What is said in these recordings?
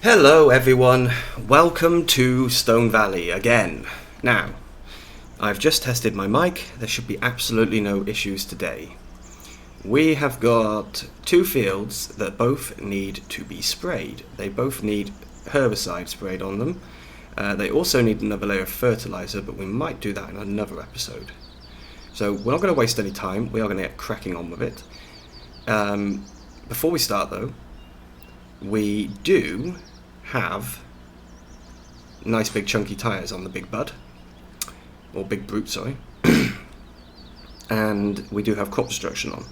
Hello everyone, welcome to Stone Valley again. Now, I've just tested my mic, there should be absolutely no issues today. We have got two fields that both need to be sprayed. They both need herbicide sprayed on them. They also need another layer of fertilizer, but we might do that in another episode. So we're not going to waste any time, we are going to get cracking on with it. Before we start though, we do have nice big chunky tyres on the big bud, or big brute, sorry, and we do have crop destruction on.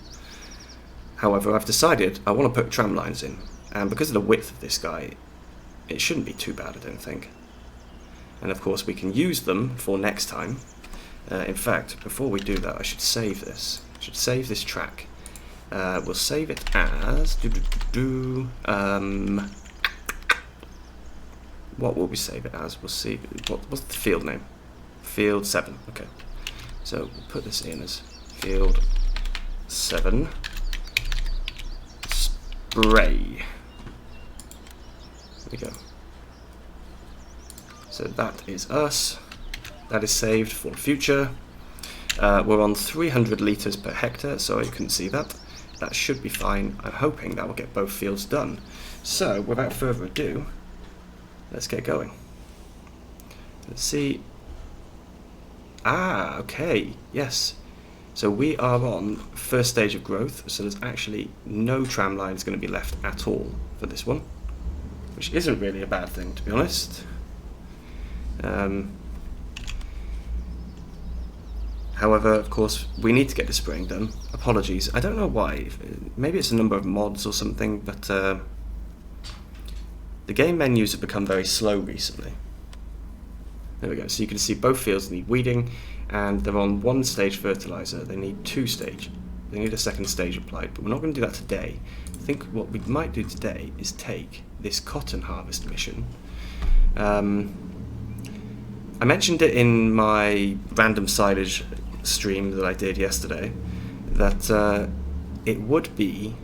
However, I've decided I want to put tram lines in, and because of the width of this guy, it shouldn't be too bad, I don't think. And of course we can use them for next time. In fact, before we do that, I should save this. I should save this track. We'll save it as what will we save it as? We'll see. What's the field name? Field 7. Okay. So we'll put this in as Field 7. Spray. There we go. So that is us. That is saved for the future. We're on 300 litres per hectare, so you couldn't see that. That should be fine. I'm hoping that will get both fields done. So, without further ado, let's get going. Let's see. Ah, okay, yes. So we are on first stage of growth, so there's actually no tram lines going to be left at all for this one, which isn't really a bad thing, to be honest. However, of course, we need to get the spraying done. Apologies, I don't know why. Maybe it's a number of mods or something, but the game menus have become very slow recently. There we go. So you can see both fields need weeding, and they're on one stage fertilizer. They need two stage. They need a second stage applied, but we're not going to do that today. I think what we might do today is take this cotton harvest mission. I mentioned it in my random silage stream that I did yesterday, that it would be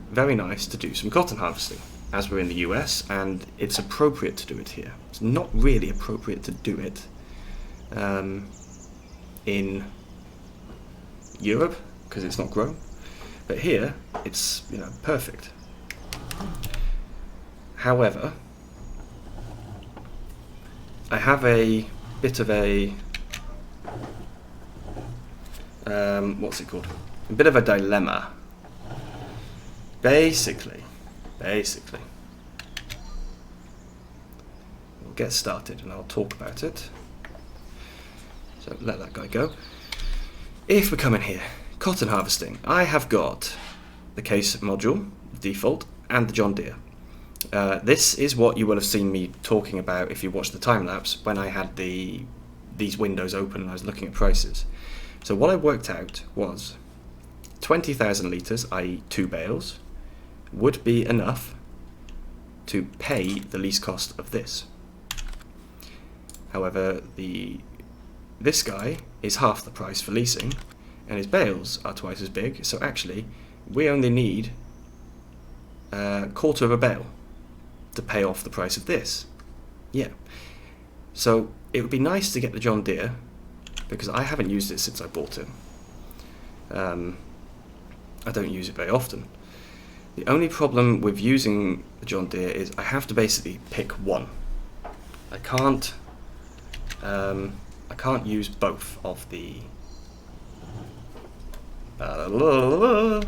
very nice to do some cotton harvesting, as we're in the US, and it's appropriate to do it here. It's not really appropriate to do it in Europe, because it's not grown, but here it's, you know, perfect. However, I have a bit of a what's it called? A bit of a dilemma. Basically, we'll get started and I'll talk about it. So let that guy go. If we come in here, cotton harvesting, I have got the case module, default, and the John Deere. This is what you will have seen me talking about if you watched the time lapse when I had these windows open and I was looking at prices. So what I worked out was 20,000 litres, i.e. 2 bales, would be enough to pay the lease cost of this. However, this guy is half the price for leasing, and his bales are twice as big, so actually we only need a quarter of a bale to pay off the price of this. Yeah. So it would be nice to get the John Deere, because I haven't used it since I bought it. I don't use it very often. The only problem with using the John Deere is I have to basically pick one. I can't use both of the I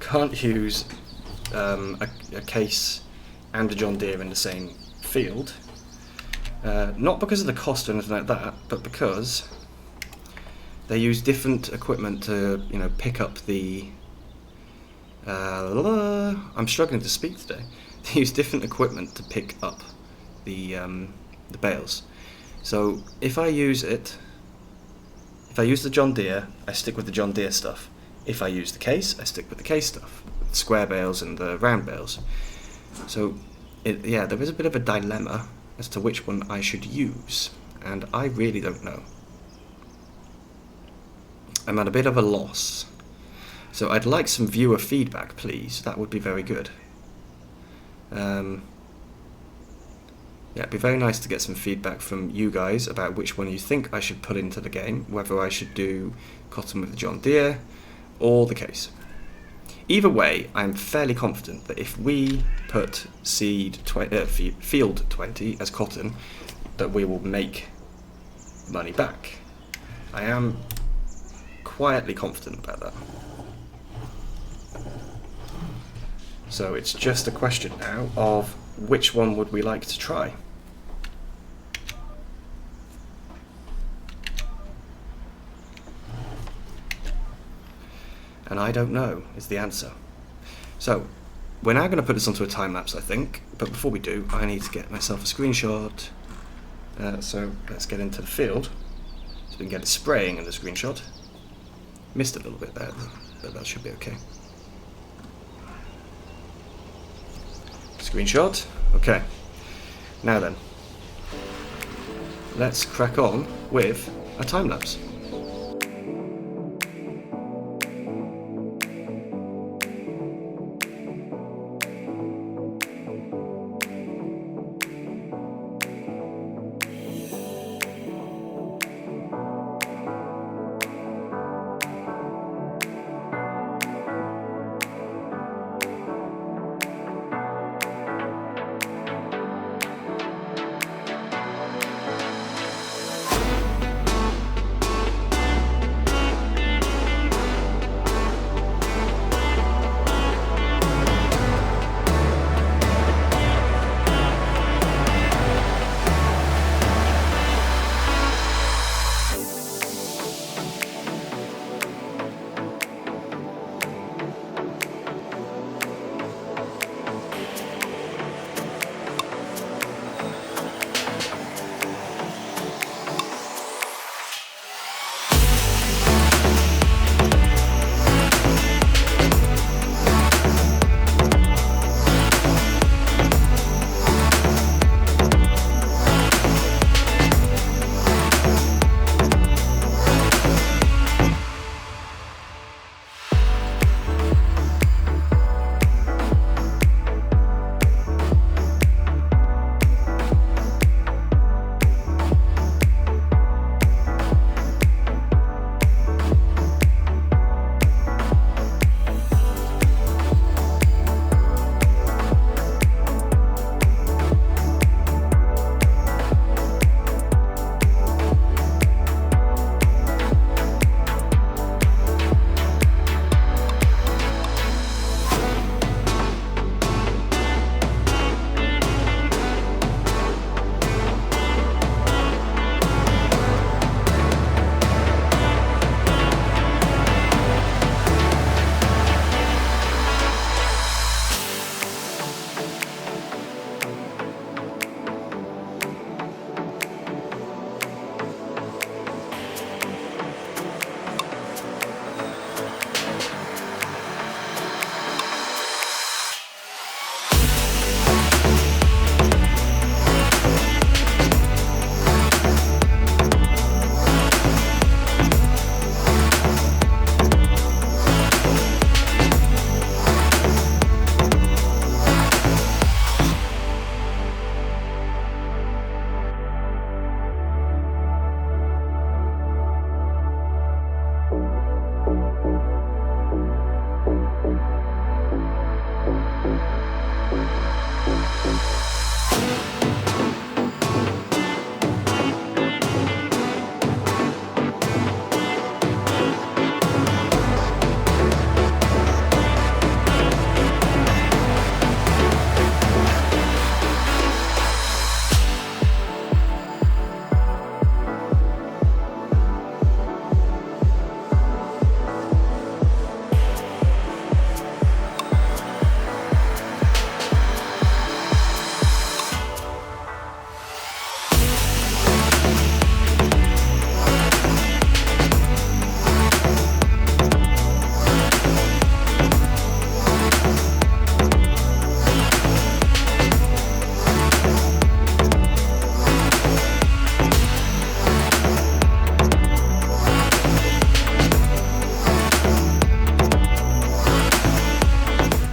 can't use a case and a John Deere in the same field. Not because of the cost or anything like that, but because they use different equipment to, you know, pick up the. I'm struggling to speak today. They use different equipment to pick up the bales. So if I use the John Deere, I stick with the John Deere stuff. If I use the case, I stick with the case stuff, the square bales and the round bales. So, yeah, there is a bit of a dilemma as to which one I should use, and I really don't know. I'm at a bit of a loss. So I'd like some viewer feedback, please. That would be very good. Yeah, it'd be very nice to get some feedback from you guys about which one you think I should put into the game, whether I should do Cotton with the John Deere or the case. Either way, I am fairly confident that if we put field 20 as cotton, that we will make money back. I am quietly confident about that. So it's just a question now of which one would we like to try. And I don't know is the answer. So we're now going to put this onto a time lapse, I think, but before we do, I need to get myself a screenshot. So let's get into the field so we can get it spraying in the screenshot. Missed a little bit there, but that should be okay. Screenshot. Okay. Now then, let's crack on with a time lapse.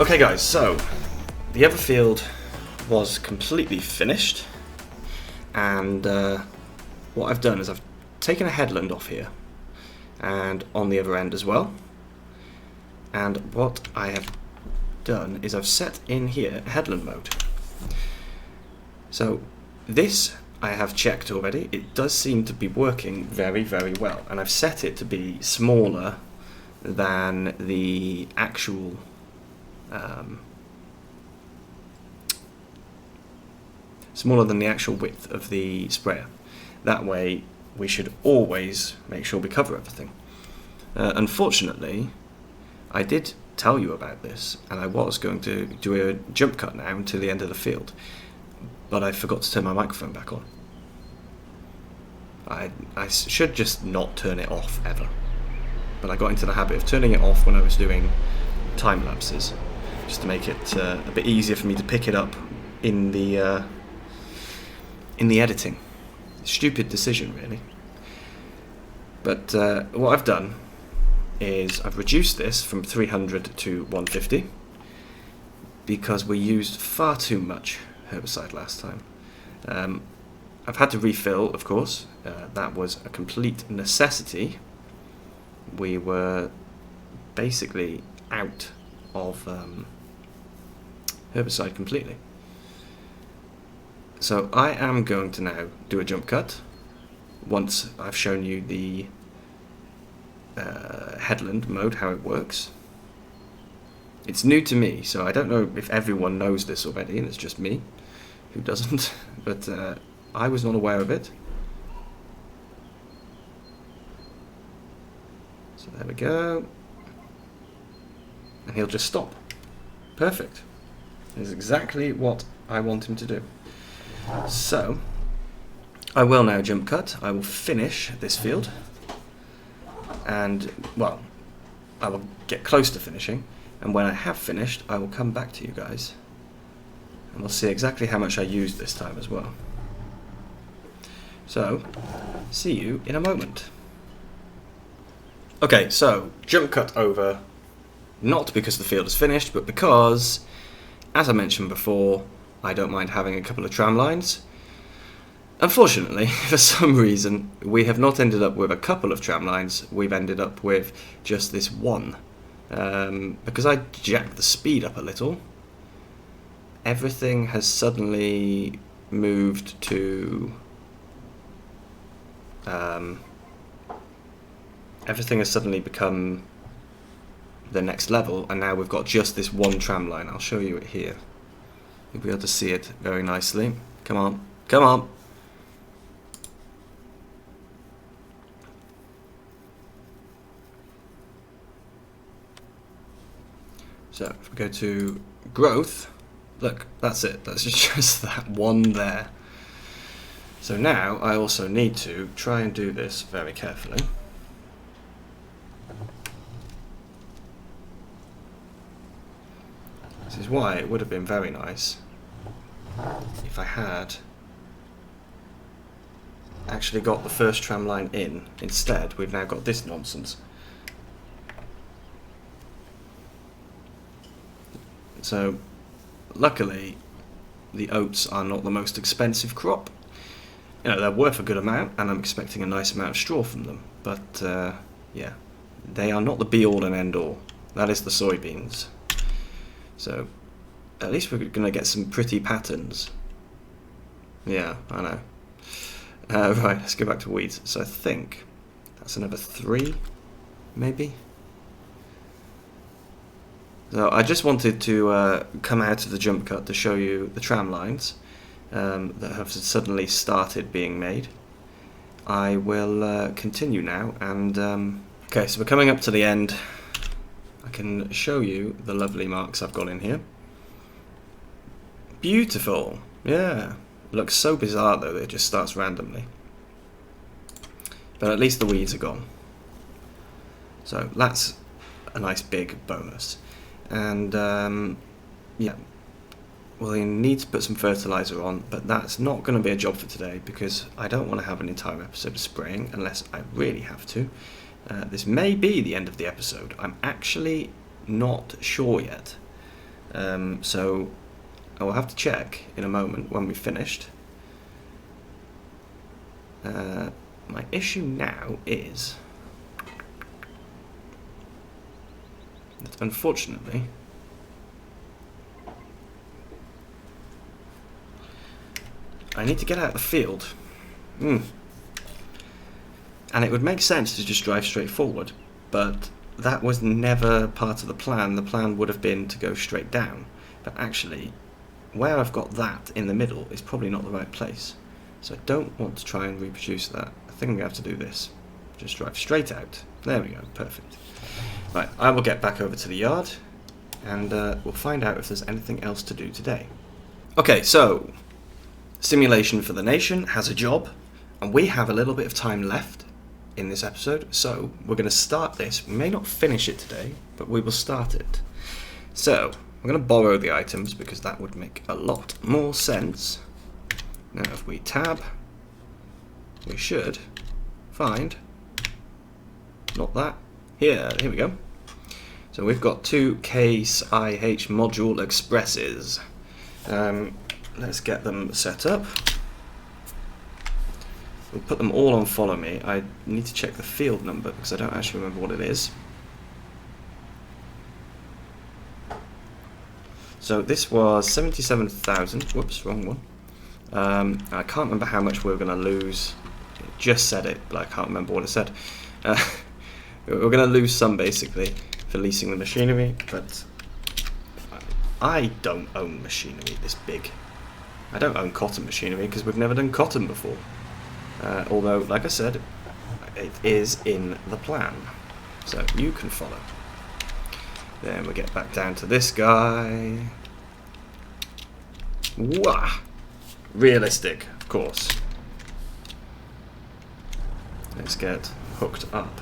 Okay guys, so the other field was completely finished, and what I've done is I've taken a headland off here and on the other end as well, and what I have done is I've set in here headland mode. So this I have checked already. It does seem to be working very, very well, and I've set it to be smaller than the actual width of the sprayer. That way we should always make sure we cover everything. Unfortunately, I did tell you about this, and I was going to do a jump cut now until the end of the field, but I forgot to turn my microphone back on. I should just not turn it off ever, but I got into the habit of turning it off when I was doing time lapses, just to make it a bit easier for me to pick it up in the editing. Stupid decision, really. But what I've done is I've reduced this from 300 to 150 because we used far too much herbicide last time. I've had to refill, of course. That was a complete necessity. We were basically out of herbicide completely. So I am going to now do a jump cut once I've shown you the headland mode, how it works. It's new to me, so I don't know if everyone knows this already, and it's just me who doesn't, but I was not aware of it. So there we go. And he'll just stop. Perfect. That's exactly what I want him to do. So, I will now jump cut. I will finish this field. And, well, I will get close to finishing. And when I have finished, I will come back to you guys. And we'll see exactly how much I used this time as well. So, see you in a moment. Okay, so, jump cut over. Not because the field is finished, but because, as I mentioned before, I don't mind having a couple of tram lines. Unfortunately, for some reason, we have not ended up with a couple of tram lines. We've ended up with just this one. Because I jacked the speed up a little, everything has suddenly moved to... everything has suddenly become the next level, and now we've got just this one tram line. I'll show you it here. You'll be able to see it very nicely. Come on, come on. So if we go to growth, look, that's it. That's just that one there. So now I also need to try and do this very carefully. This is why it would have been very nice if I had actually got the first tram line in. Instead, we've now got this nonsense. So, luckily, the oats are not the most expensive crop. You know, they're worth a good amount, and I'm expecting a nice amount of straw from them. But, yeah, they are not the be-all and end-all. That is the soybeans. So, at least we're going to get some pretty patterns. Yeah, I know. Right, let's go back to weeds. So I think that's another 3, maybe? So I just wanted to come out of the jump cut to show you the tram lines that have suddenly started being made. I will continue now, and okay, so we're coming up to the end. I can show you the lovely marks I've got in here. Beautiful, yeah. Looks so bizarre though that it just starts randomly. But at least the weeds are gone. So that's a nice big bonus. And yeah, we'll need to put some fertilizer on, but that's not going to be a job for today because I don't want to have an entire episode of spraying unless I really have to. This may be the end of the episode. I'm actually not sure yet. So I will have to check in a moment when we've finished. My issue now is that unfortunately I need to get out of the field. And it would make sense to just drive straight forward, but that was never part of the plan. The plan would have been to go straight down, but actually where I've got that in the middle is probably not the right place. So I don't want to try and reproduce that. I think I'm going to have to do this. Just drive straight out. There we go, perfect. Right, I will get back over to the yard and we'll find out if there's anything else to do today. Okay, so Simulation for the Nation has a job, and we have a little bit of time left in this episode, so we're going to start this. We may not finish it today, but we will start it. So we're going to borrow the items because that would make a lot more sense. Now if we tab, we should find, not that, here we go. So we've got 2 Case IH module expresses. Let's get them set up. We'll put them all on follow me. I need to check the field number because I don't actually remember what it is. So this was 77,000. Whoops, wrong one. I can't remember how much we were going to lose. It just said it, but I can't remember what it said. We're going to lose some basically for leasing the machinery, but I don't own machinery this big. I don't own cotton machinery because we've never done cotton before. Although, like I said, it is in the plan. So you can follow. Then we get back down to this guy. Wah! Realistic, of course. Let's get hooked up.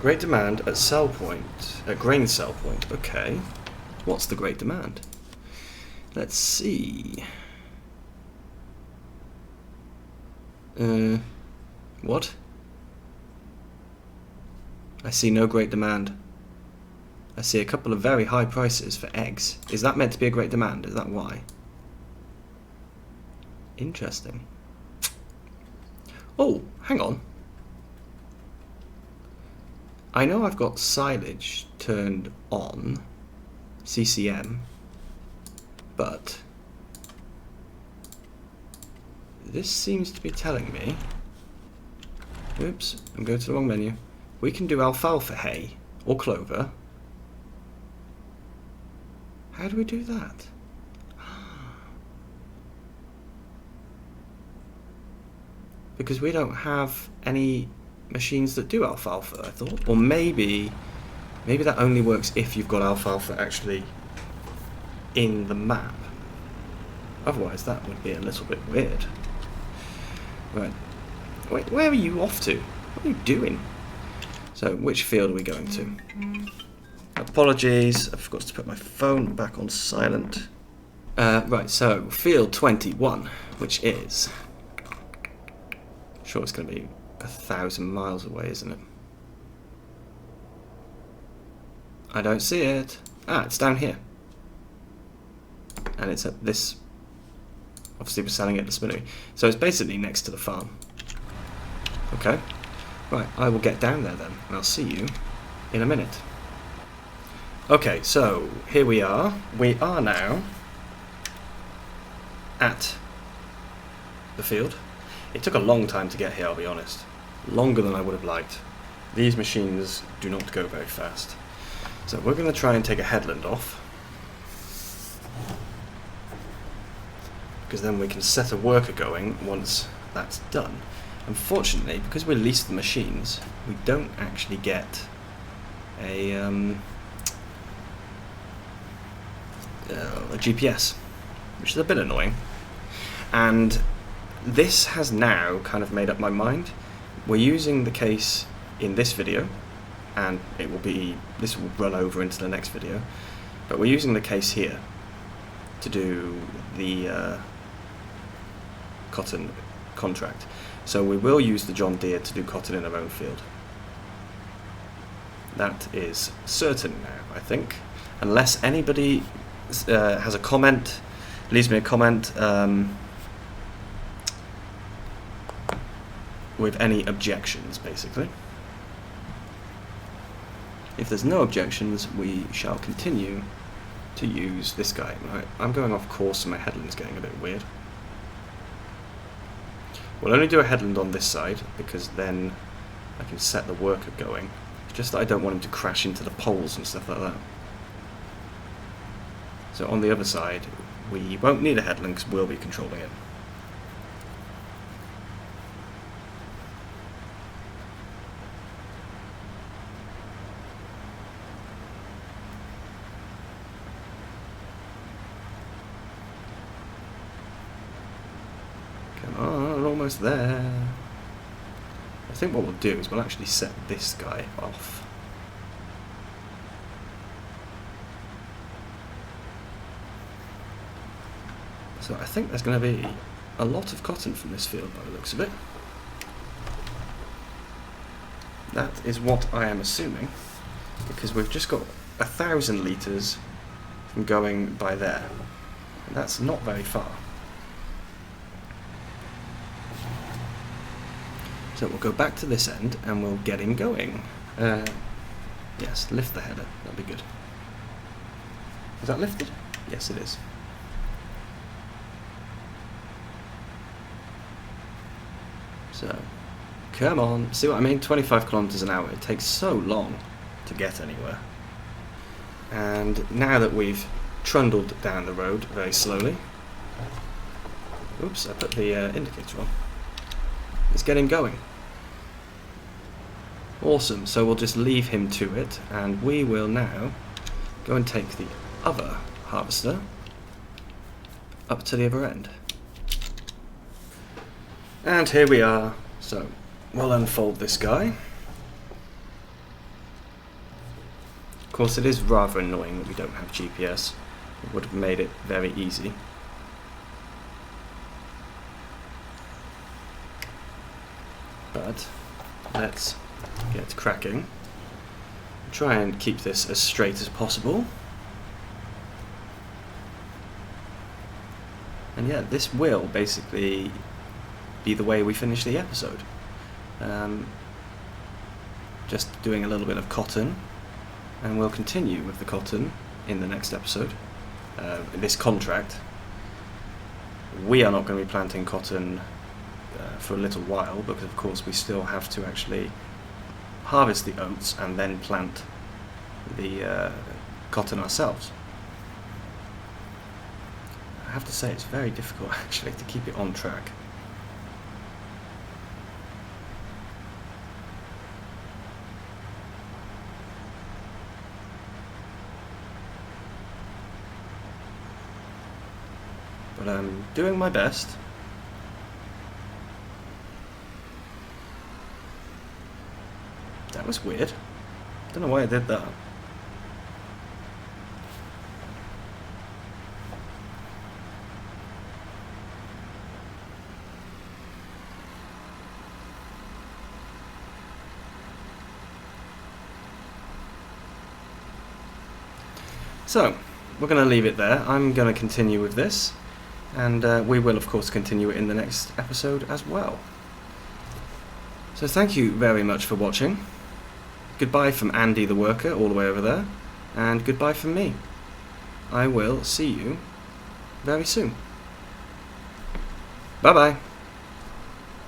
Great demand at sell point, at grain sell point. Okay. What's the great demand? Let's see. What? I see no great demand. I see a couple of very high prices for eggs. Is that meant to be a great demand? Is that why? Interesting. Oh, hang on. I know I've got silage turned on, CCM, but this seems to be telling me, oops, I'm going to the wrong menu, we can do alfalfa hay or clover. How do we do that? Because we don't have any machines that do alfalfa, I thought. Or maybe that only works if you've got alfalfa actually in the map. Otherwise that would be a little bit weird. Right. Wait, where are you off to? What are you doing? So, which field are we going to? Apologies, I forgot to put my phone back on silent. Right, so, field 21, which is... sure it's going to be 1,000 miles away, isn't it? I don't see it. Ah, it's down here. And it's at this... obviously we're selling it at the spinnery. So it's basically next to the farm. Okay. Right, I will get down there then, and I'll see you in a minute. Okay, so here we are. We are now at the field. It took a long time to get here, I'll be honest. Longer than I would have liked. These machines do not go very fast. So we're going to try and take a headland off. Because then we can set a worker going once that's done. Unfortunately, because we lease the machines, we don't actually get a GPS, which is a bit annoying. And this has now kind of made up my mind. We're using the case in this video, and this will run over into the next video, but we're using the case here to do the cotton contract. So we will use the John Deere to do cotton in our own field. That is certain now, I think. Unless anybody has a comment, leaves me a comment with any objections, basically. If there's no objections, we shall continue to use this guy. Right, I'm going off course and my headland's getting a bit weird. We'll only do a headland on this side because then I can set the worker going. It's just that I don't want him to crash into the poles and stuff like that. So on the other side, we won't need a headland because we'll be controlling it. Come on, almost there. I think what we'll do is we'll actually set this guy off. So I think there's going to be a lot of cotton from this field by the looks of it. That is what I am assuming, because we've just got 1,000 litres from going by there. And that's not very far. So we'll go back to this end and we'll get him going. Yes, lift the header, that'd be good. Is that lifted? Yes, it is. So, come on, see what I mean? 25 kilometers an hour, it takes so long to get anywhere. And now that we've trundled down the road very slowly, oops, I put the indicator on. Let's get him going. Awesome, so we'll just leave him to it, and we will now go and take the other harvester up to the other end. And here we are. So we'll unfold this guy. Of course, it is rather annoying that we don't have GPS. It would have made it very easy. But let's get cracking. Try and keep this as straight as possible. And yeah, this will basically be the way we finish the episode. Just doing a little bit of cotton, and we'll continue with the cotton in the next episode. In this contract, we are not going to be planting cotton for a little while, because of course we still have to actually harvest the oats and then plant the cotton ourselves. I have to say it's very difficult actually to keep it on track. But I'm doing my best. That was weird. Don't know why I did that. So, we're going to leave it there. I'm going to continue with this, and we will of course continue it in the next episode as well. So thank you very much for watching. Goodbye from Andy the worker all the way over there, and goodbye from me. I will see you very soon. Bye bye.